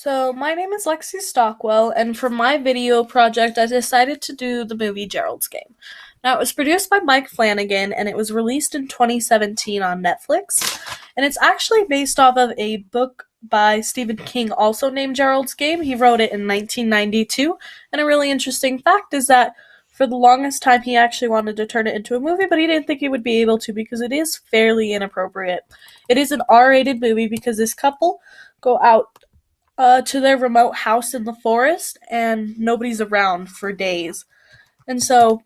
So, my name is Lexi Stockwell, and for my video project, I decided to do the movie Gerald's Game. Now, it was produced by Mike Flanagan, and it was released in 2017 on Netflix. And it's actually based off of a book by Stephen King, also named Gerald's Game. He wrote it in 1992. And a really interesting fact is that for the longest time, he actually wanted to turn it into a movie, but he didn't think he would be able to because it is fairly inappropriate. It is an R-rated movie because this couple go out to their remote house in the forest, and nobody's around for days. And so,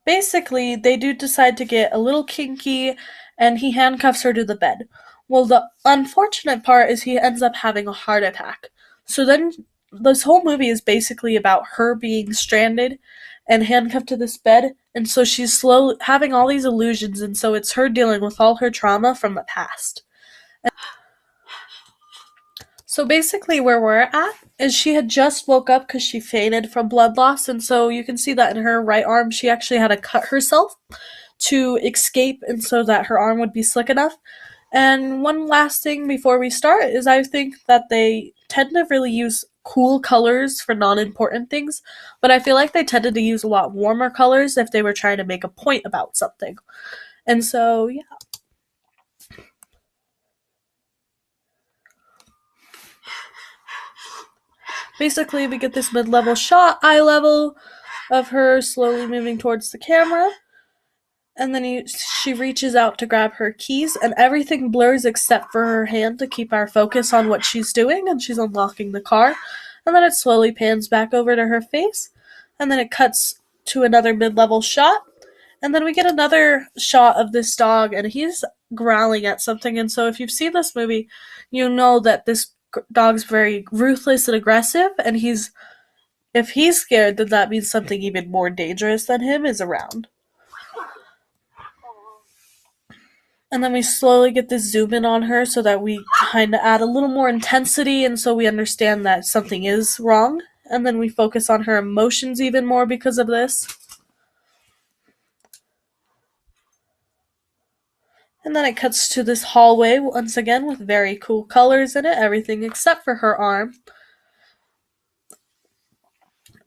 basically, they do decide to get a little kinky, and he handcuffs her to the bed. Well, the unfortunate part is he ends up having a heart attack. So then, this whole movie is basically about her being stranded and handcuffed to this bed, and so she's slowly having all these illusions, and so it's her dealing with all her trauma from the past. So basically, where we're at is she had just woke up because she fainted from blood loss, and so you can see that in her right arm, she actually had to cut herself to escape, and so that her arm would be slick enough. And one last thing before we start is I think that they tend to really use cool colors for non important things, but I feel like they tended to use a lot warmer colors if they were trying to make a point about something. And so, yeah. Basically, we get this mid-level shot, eye level, of her slowly moving towards the camera, and then she reaches out to grab her keys, and everything blurs except for her hand to keep our focus on what she's doing, and she's unlocking the car, and then it slowly pans back over to her face, and then it cuts to another mid-level shot, and then we get another shot of this dog, and he's growling at something, and so if you've seen this movie, you know that this dog's very ruthless and aggressive, and if he's scared, then that means something even more dangerous than him is around. And then we slowly get this zoom in on her so that we kind of add a little more intensity, and so we understand that something is wrong. And then we focus on her emotions even more because of this. And then it cuts to this hallway once again with very cool colors in it, everything except for her arm.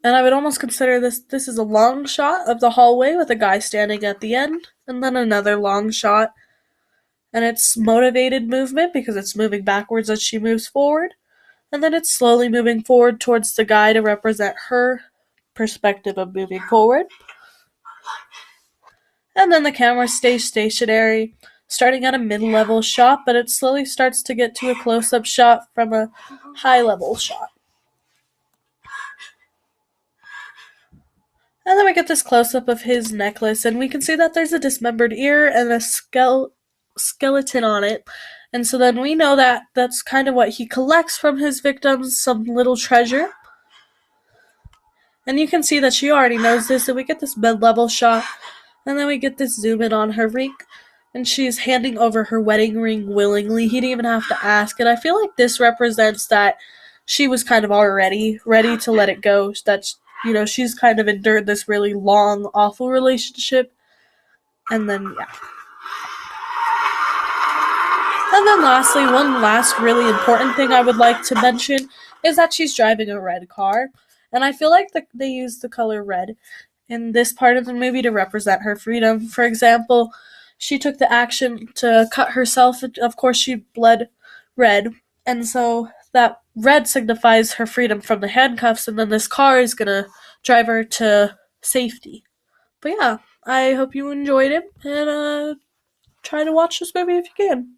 And I would almost consider this is a long shot of the hallway with a guy standing at the end, and then another long shot. And it's motivated movement because it's moving backwards as she moves forward. And then it's slowly moving forward towards the guy to represent her perspective of moving forward. And then the camera stays stationary, starting at a mid-level shot, but it slowly starts to get to a close-up shot from a high-level shot. And then we get this close-up of his necklace, and we can see that there's a dismembered ear and a skeleton on it. And so then we know that that's kind of what he collects from his victims, some little treasure. And you can see that she already knows this, and we get this mid-level shot, and then we get this zoom in on her ring, and she's handing over her wedding ring willingly. He didn't even have to ask, and I feel like this represents that she was kind of already ready to let it go, that she's kind of endured this really long, awful relationship, and then, yeah. And then lastly, one last really important thing I would like to mention is that she's driving a red car, and I feel like they use the color red in this part of the movie to represent her freedom. For example, she took the action to cut herself, of course she bled red, and so that red signifies her freedom from the handcuffs, and then this car is gonna drive her to safety. But yeah, I hope you enjoyed it, and try to watch this movie if you can.